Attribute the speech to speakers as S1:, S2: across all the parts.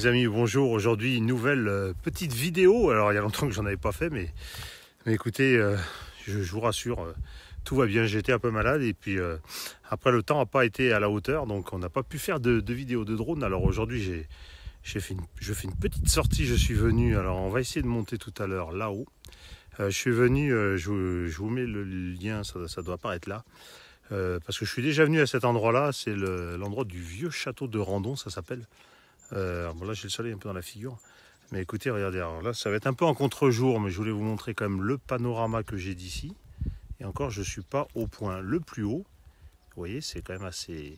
S1: les amis, bonjour. Aujourd'hui, une nouvelle petite vidéo. Alors, il y a longtemps que j'en avais pas fait, mais écoutez, je vous rassure, tout va bien. J'étais un peu malade et puis après, le temps n'a pas été à la hauteur, donc on n'a pas pu faire de vidéo de drone. Alors aujourd'hui, je fais une petque sortie. Je suis venu, alors on va essayer de monter tout à l'heure là-haut. Je suis venu, je vous mets le lien, ça doit apparaître là. Parce que je suis déjà venu à cet endroit-là, c'est l'endroit du vieux château de Randon, ça s'appelle. Bon là j'ai le soleil un peu dans la figure, mais écoutez, regardez, alors là ça va être un peu en contre-jour, mais je voulais vous montrer quand même le panorama que j'ai d'ici. Et encore, je ne suis pas au point le plus haut. Vous voyez, c'est quand même assez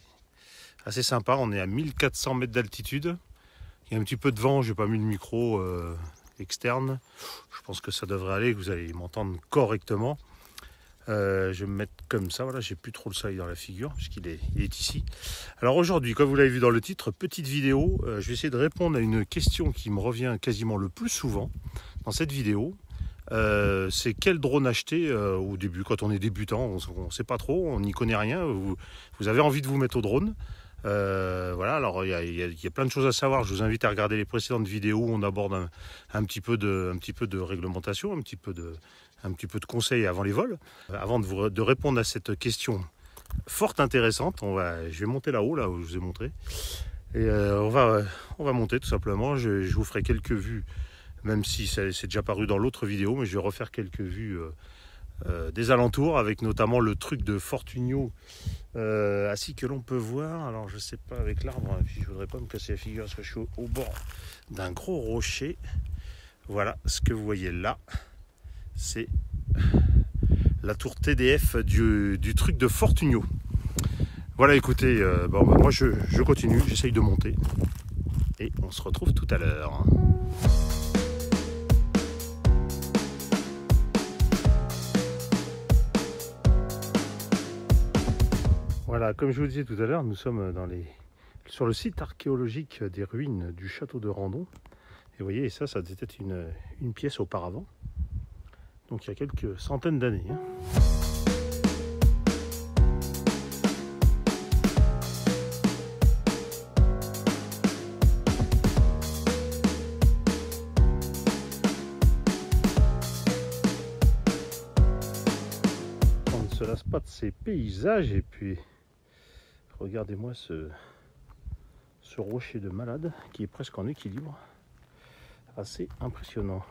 S1: sympa. On est à 1400 mètres d'altitude. Il y a un petit peu de vent, j'ai pas mis le micro externe. Je pense que ça devrait aller, que vous allez m'entendre correctement. Je vais me mettre comme ça, voilà, j'ai plus trop le soleil dans la figure puisqu'il est ici. Alors aujourd'hui, comme vous l'avez vu dans le titre, petite vidéo, je vais essayer de répondre à une question qui me revient quasiment le plus souvent dans cette vidéo. C'est quel drone acheter au début, quand on est débutant, on ne sait pas trop, on n'y connaît rien, vous avez envie de vous mettre au drone. Voilà, alors il y a plein de choses à savoir. Je vous invite à regarder les précédentes vidéos où on aborde un petit peu de réglementation, un petit peu de conseils avant les vols. Avant de répondre à cette question fort intéressante, je vais monter là-haut, là où je vous ai montré. Et on va monter tout simplement. Je vous ferai quelques vues, même si c'est déjà paru dans l'autre vidéo, mais je vais refaire quelques vues des alentours, avec notamment le truc de Fortunio assis que l'on peut voir. Alors je sais pas avec l'arbre, hein, puis je voudrais pas me casser la figure parce que je suis au bord d'un gros rocher. Voilà ce que vous voyez là, c'est la tour TDF du truc de Fortunio. Voilà, écoutez, moi je continue, j'essaye de monter et on se retrouve tout à l'heure. Voilà, comme je vous disais tout à l'heure, nous sommes sur le site archéologique des ruines du château de Randon. Et vous voyez, ça devait être une pièce auparavant. Donc il y a quelques centaines d'années. On ne se lasse pas de ces paysages et puis regardez-moi ce rocher de malade qui est presque en équilibre. Assez impressionnant.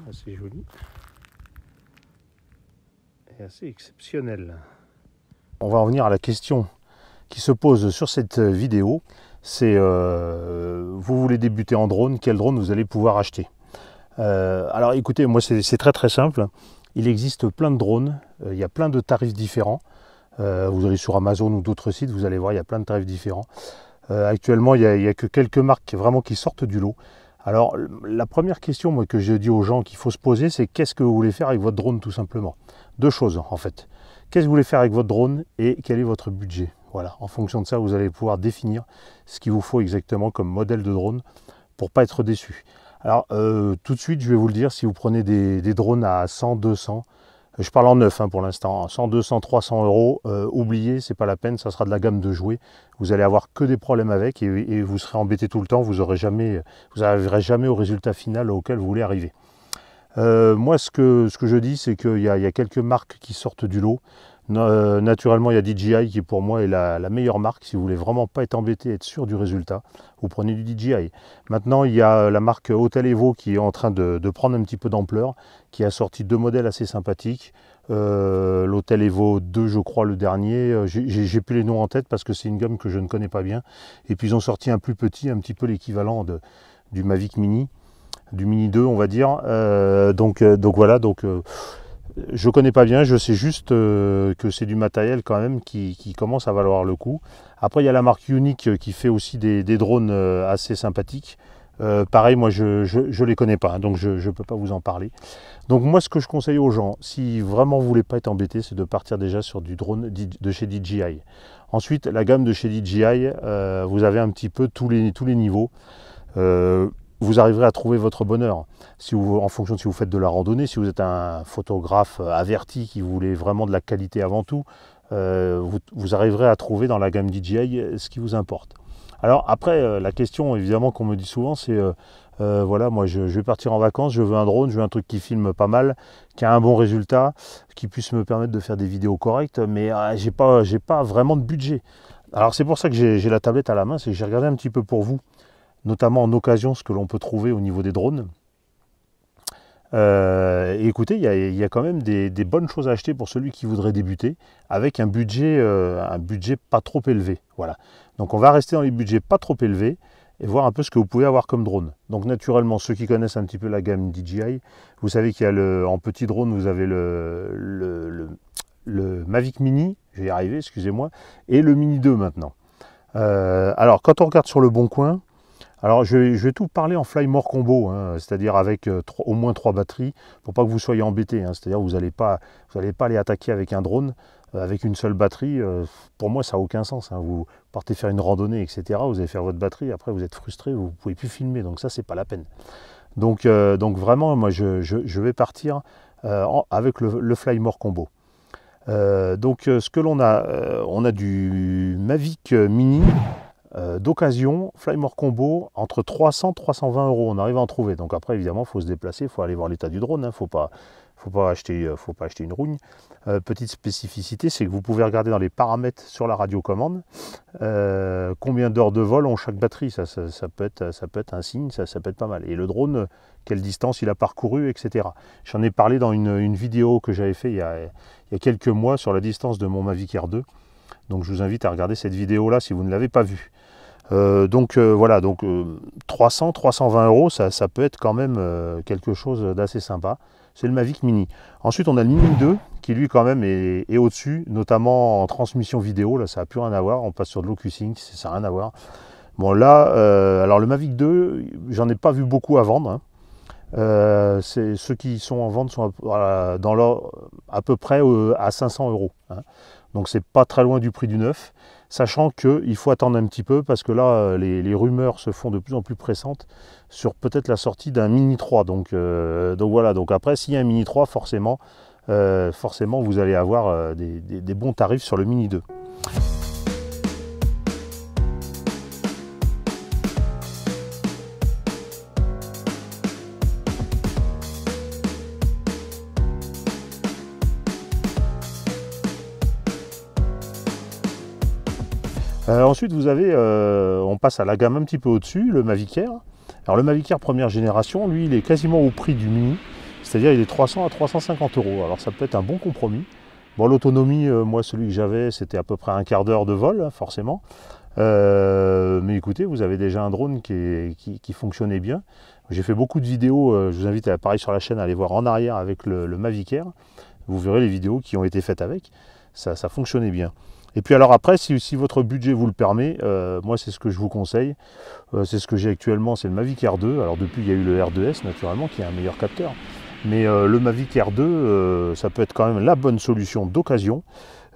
S1: Assez joli et assez exceptionnel. On va en venir à la question qui se pose sur cette vidéo. C'est vous voulez débuter en drone, quel drone vous allez pouvoir acheter? Alors écoutez, moi c'est très simple. Il existe plein de drones, il y a plein de tarifs différents. Vous allez sur Amazon ou d'autres sites, vous allez voir, il y a plein de tarifs différents. Actuellement, il n'y a que quelques marques vraiment qui sortent du lot. Alors, la première question moi, que je dis aux gens qu'il faut se poser, c'est qu'est-ce que vous voulez faire avec votre drone, tout simplement. Deux choses, en fait. Qu'est-ce que vous voulez faire avec votre drone et quel est votre budget? Voilà, en fonction de ça, vous allez pouvoir définir ce qu'il vous faut exactement comme modèle de drone pour ne pas être déçu. Alors, tout de suite, je vais vous le dire, si vous prenez des drones à 100, 200, je parle en neuf pour l'instant, 100, 200, 300 euros, oubliez, c'est pas la peine, ça sera de la gamme de jouets. Vous allez avoir que des problèmes avec et vous serez embêté tout le temps, vous n'arriverez jamais au résultat final auquel vous voulez arriver. Moi, ce que je dis, c'est qu'il y a quelques marques qui sortent du lot. Naturellement, il y a DJI qui pour moi est la meilleure marque. Si vous voulez vraiment pas être embêté, être sûr du résultat, vous prenez du DJI. Maintenant, il y a la marque Hotel Evo qui est en train de prendre un petit peu d'ampleur, qui a sorti deux modèles assez sympathiques. L'Hotel Evo 2, je crois, le dernier. J'ai plus les noms en tête parce que c'est une gamme que je ne connais pas bien. Et puis ils ont sorti un plus petit, un petit peu l'équivalent du Mavic Mini, du Mini 2, on va dire. Donc voilà. Je connais pas bien, je sais juste que c'est du matériel quand même qui commence à valoir le coup. Après, il y a la marque Unique qui fait aussi des drones assez sympathiques. Pareil, moi je les connais pas, donc je ne peux pas vous en parler. Donc moi, ce que je conseille aux gens, si vraiment vous voulez pas être embêté, c'est de partir déjà sur du drone de chez DJI. Ensuite, la gamme de chez DJI, vous avez un petit peu tous les niveaux. Vous arriverez à trouver votre bonheur. En fonction de si vous faites de la randonnée, si vous êtes un photographe averti qui voulait vraiment de la qualité avant tout, vous arriverez à trouver dans la gamme DJI ce qui vous importe. Alors après, la question évidemment qu'on me dit souvent, c'est voilà, moi je vais partir en vacances, je veux un drone, je veux un truc qui filme pas mal, qui a un bon résultat, qui puisse me permettre de faire des vidéos correctes, mais j'ai pas vraiment de budget. Alors c'est pour ça que j'ai la tablette à la main, c'est que j'ai regardé un petit peu pour vous, notamment en occasion, ce que l'on peut trouver au niveau des drones. Et écoutez, il y a quand même des bonnes choses à acheter pour celui qui voudrait débuter, avec un budget pas trop élevé. Voilà. Donc on va rester dans les budgets pas trop élevés, et voir un peu ce que vous pouvez avoir comme drone. Donc naturellement, ceux qui connaissent un petit peu la gamme DJI, vous savez qu'il y a en petit drone, vous avez le Mavic Mini, je vais y arriver, excusez-moi, et le Mini 2 maintenant. Alors quand on regarde sur le bon coin, alors je vais tout parler en Fly More Combo, hein, c'est-à-dire avec au moins 3 batteries, pour pas que vous soyez embêtés, hein, c'est-à-dire vous n'allez pas aller attaquer avec un drone, avec une seule batterie. Pour moi ça n'a aucun sens, hein. Vous partez faire une randonnée, etc., vous allez faire votre batterie, après vous êtes frustré, vous ne pouvez plus filmer, donc ça c'est pas la peine. Donc vraiment, moi je vais partir avec le Fly More Combo. Ce que l'on a, on a du Mavic Mini d'occasion, Fly More Combo, entre 300 et 320 euros, on arrive à en trouver. Donc après, évidemment, il faut se déplacer, il faut aller voir l'état du drone, hein, faut pas acheter une rougne. Petite spécificité, c'est que vous pouvez regarder dans les paramètres sur la radiocommande combien d'heures de vol ont chaque batterie. Ça peut être un signe, ça peut être pas mal. Et le drone, quelle distance il a parcouru, etc. J'en ai parlé dans une vidéo que j'avais fait il y a quelques mois sur la distance de mon Mavic Air 2. Donc je vous invite à regarder cette vidéo-là si vous ne l'avez pas vue. Voilà, 300, 320 euros, ça peut être quand même quelque chose d'assez sympa. C'est le Mavic Mini. Ensuite, on a le Mini 2 qui lui quand même est au-dessus, notamment en transmission vidéo. Là, ça n'a plus rien à voir. On passe sur de l'OcuSync, ça n'a rien à voir. Bon, là, alors le Mavic 2, j'en ai pas vu beaucoup à vendre, hein. Ceux qui sont en vente sont à peu près à 500 euros. Hein. Donc c'est pas très loin du prix du neuf, sachant qu'il faut attendre un petit peu parce que là les rumeurs se font de plus en plus pressantes sur peut-être la sortie d'un Mini 3. Donc voilà, donc après s'il y a un Mini 3, forcément vous allez avoir des bons tarifs sur le Mini 2. Ensuite, vous avez, on passe à la gamme un petit peu au-dessus, le Mavic Air. Alors le Mavic Air première génération, lui, il est quasiment au prix du Mini, c'est-à-dire il est 300 à 350 euros. Alors ça peut être un bon compromis. Bon, l'autonomie, moi, celui que j'avais, c'était à peu près un quart d'heure de vol, hein, forcément. Mais écoutez, vous avez déjà un drone qui fonctionnait bien. J'ai fait beaucoup de vidéos, je vous invite à pareil sur la chaîne à aller voir en arrière avec le Mavic Air. Vous verrez les vidéos qui ont été faites avec. Ça fonctionnait bien. Et puis alors après, si votre budget vous le permet, moi c'est ce que je vous conseille. C'est ce que j'ai actuellement, c'est le Mavic Air 2. Alors depuis, il y a eu le R2S naturellement qui a un meilleur capteur. Mais le Mavic Air 2, ça peut être quand même la bonne solution d'occasion.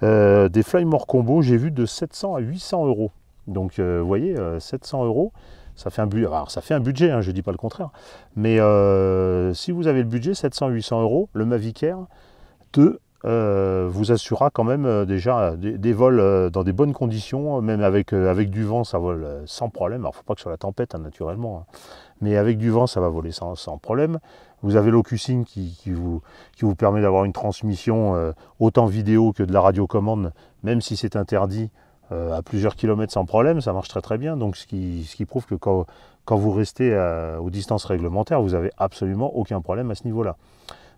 S1: Des Fly More Combo, j'ai vu de 700 à 800 euros. Donc vous voyez, 700 euros, ça fait un budget. Alors ça fait un budget, hein, je ne dis pas le contraire. Mais si vous avez le budget, 700-800 euros, le Mavic Air 2 vous assurera quand même déjà des vols dans des bonnes conditions, même avec du vent, ça vole sans problème. Alors il ne faut pas que ce soit la tempête, hein, naturellement, hein. Mais avec du vent, ça va voler sans problème. Vous avez l'OcuSync qui vous permet d'avoir une transmission autant vidéo que de la radiocommande, même si c'est interdit à plusieurs kilomètres sans problème, ça marche très très bien. Donc ce qui prouve que quand vous restez aux distances réglementaires, vous n'avez absolument aucun problème à ce niveau-là.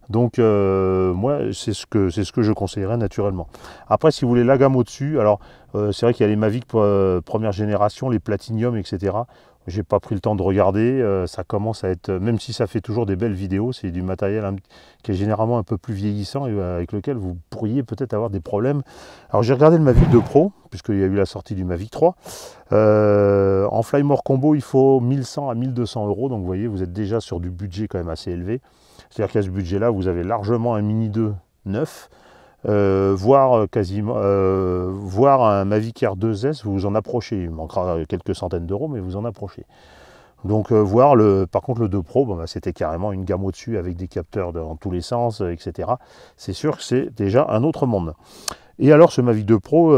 S1: Donc moi c'est ce que je conseillerais naturellement. Après si vous voulez la gamme au-dessus, alors c'est vrai qu'il y a les Mavic première génération, les Platinum, etc. J'ai pas pris le temps de regarder, ça commence à être, même si ça fait toujours des belles vidéos, c'est du matériel qui est généralement un peu plus vieillissant et avec lequel vous pourriez peut-être avoir des problèmes. Alors j'ai regardé le Mavic 2 Pro, puisqu'il y a eu la sortie du Mavic 3. En Fly More Combo, il faut 1100 à 1200 euros, donc vous voyez, vous êtes déjà sur du budget quand même assez élevé. C'est-à-dire qu'à ce budget-là, vous avez largement un Mini 2 neuf, voire un Mavic Air 2S, vous vous en approchez. Il manquera quelques centaines d'euros, mais vous en approchez. Donc par contre le 2 Pro, bon, bah, c'était carrément une gamme au-dessus avec des capteurs dans tous les sens, etc. C'est sûr que c'est déjà un autre monde. Et alors ce Mavic 2 Pro,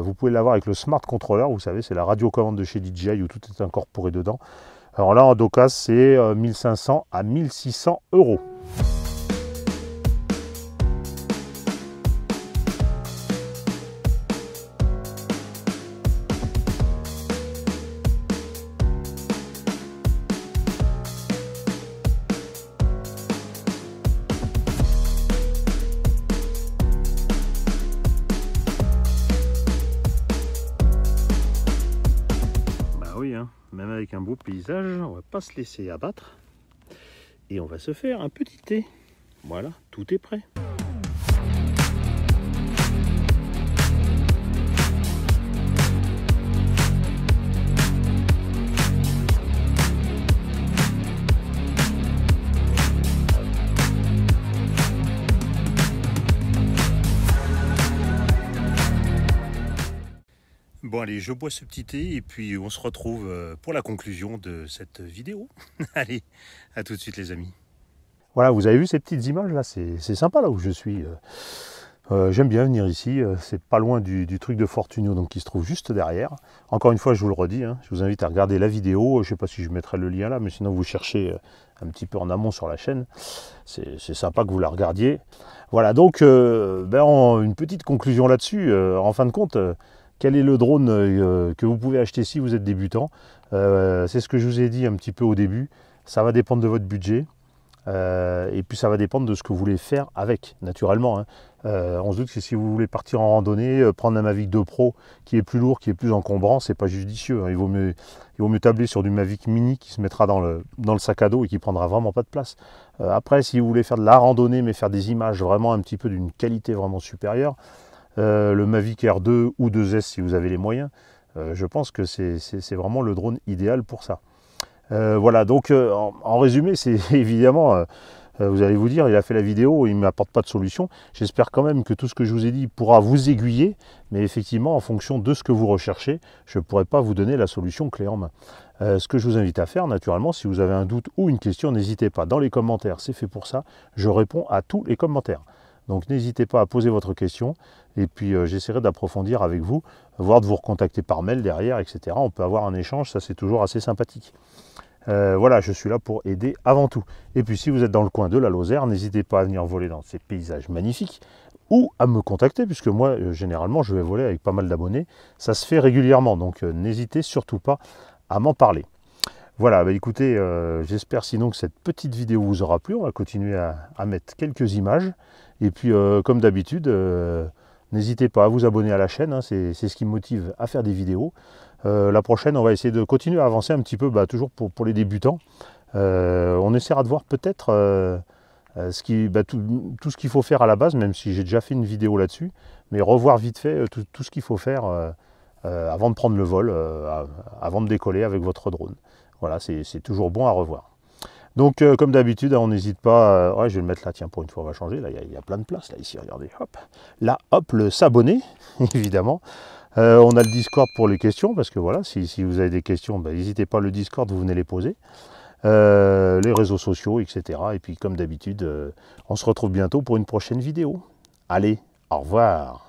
S1: vous pouvez l'avoir avec le Smart Controller, vous savez, c'est la radiocommande de chez DJI où tout est incorporé dedans. Alors là en d'occasion c'est 1500 à 1600 euros. Oui, hein, même avec un beau paysage, on va pas se laisser abattre et on va se faire un petit thé. Voilà, tout est prêt. Bon allez, je bois ce petit thé et puis on se retrouve pour la conclusion de cette vidéo. Allez, à tout de suite les amis. Voilà, vous avez vu ces petites images là, c'est sympa là où je suis. J'aime bien venir ici, c'est pas loin du truc de Fortunio, donc qui se trouve juste derrière. Encore une fois, je vous le redis, hein, je vous invite à regarder la vidéo. Je sais pas si je mettrai le lien là, mais sinon vous cherchez un petit peu en amont sur la chaîne. C'est sympa que vous la regardiez. Voilà, donc une petite conclusion là-dessus. En fin de compte, quel est le drone que vous pouvez acheter si vous êtes débutant? C'est ce que je vous ai dit un petit peu au début. Ça va dépendre de votre budget. Et puis ça va dépendre de ce que vous voulez faire avec, naturellement. Hein. On se doute que si vous voulez partir en randonnée, prendre un Mavic 2 Pro qui est plus lourd, qui est plus encombrant, c'est pas judicieux. Hein. Il vaut mieux tabler sur du Mavic Mini qui se mettra dans le sac à dos et qui prendra vraiment pas de place. Après, si vous voulez faire de la randonnée, mais faire des images vraiment un petit peu d'une qualité vraiment supérieure, le Mavic Air 2 ou 2S si vous avez les moyens, je pense que c'est vraiment le drone idéal pour ça. Voilà, donc en résumé, c'est évidemment, vous allez vous dire, il a fait la vidéo, il ne m'apporte pas de solution. J'espère quand même que tout ce que je vous ai dit pourra vous aiguiller, mais effectivement, en fonction de ce que vous recherchez, je ne pourrai pas vous donner la solution clé en main. Ce que je vous invite à faire, naturellement, si vous avez un doute ou une question, n'hésitez pas. Dans les commentaires, c'est fait pour ça. Je réponds à tous les commentaires. Donc n'hésitez pas à poser votre question et puis j'essaierai d'approfondir avec vous, voire de vous recontacter par mail derrière, etc. On peut avoir un échange, ça c'est toujours assez sympathique. Voilà, je suis là pour aider avant tout. Et puis si vous êtes dans le coin de la Lozère, n'hésitez pas à venir voler dans ces paysages magnifiques ou à me contacter, puisque moi, généralement, je vais voler avec pas mal d'abonnés. Ça se fait régulièrement, donc n'hésitez surtout pas à m'en parler. Voilà, bah écoutez, j'espère sinon que cette petite vidéo vous aura plu. On va continuer à mettre quelques images. Et puis, comme d'habitude, n'hésitez pas à vous abonner à la chaîne. Hein, c'est ce qui me motive à faire des vidéos. La prochaine, on va essayer de continuer à avancer un petit peu, toujours pour les débutants. On essaiera de voir peut-être tout ce qu'il faut faire à la base, même si j'ai déjà fait une vidéo là-dessus. Mais revoir vite fait tout ce qu'il faut faire avant de prendre le vol, avant de décoller avec votre drone. Voilà, c'est toujours bon à revoir. Donc, comme d'habitude, on n'hésite pas... ouais, je vais le mettre là, tiens, pour une fois, on va changer. Là, il y a plein de place, là, ici, regardez, hop. Là, hop, le s'abonner, évidemment. On a le Discord pour les questions, parce que voilà, si vous avez des questions, n'hésitez pas, le Discord, vous venez les poser. Les réseaux sociaux, etc. Et puis, comme d'habitude, on se retrouve bientôt pour une prochaine vidéo. Allez, au revoir.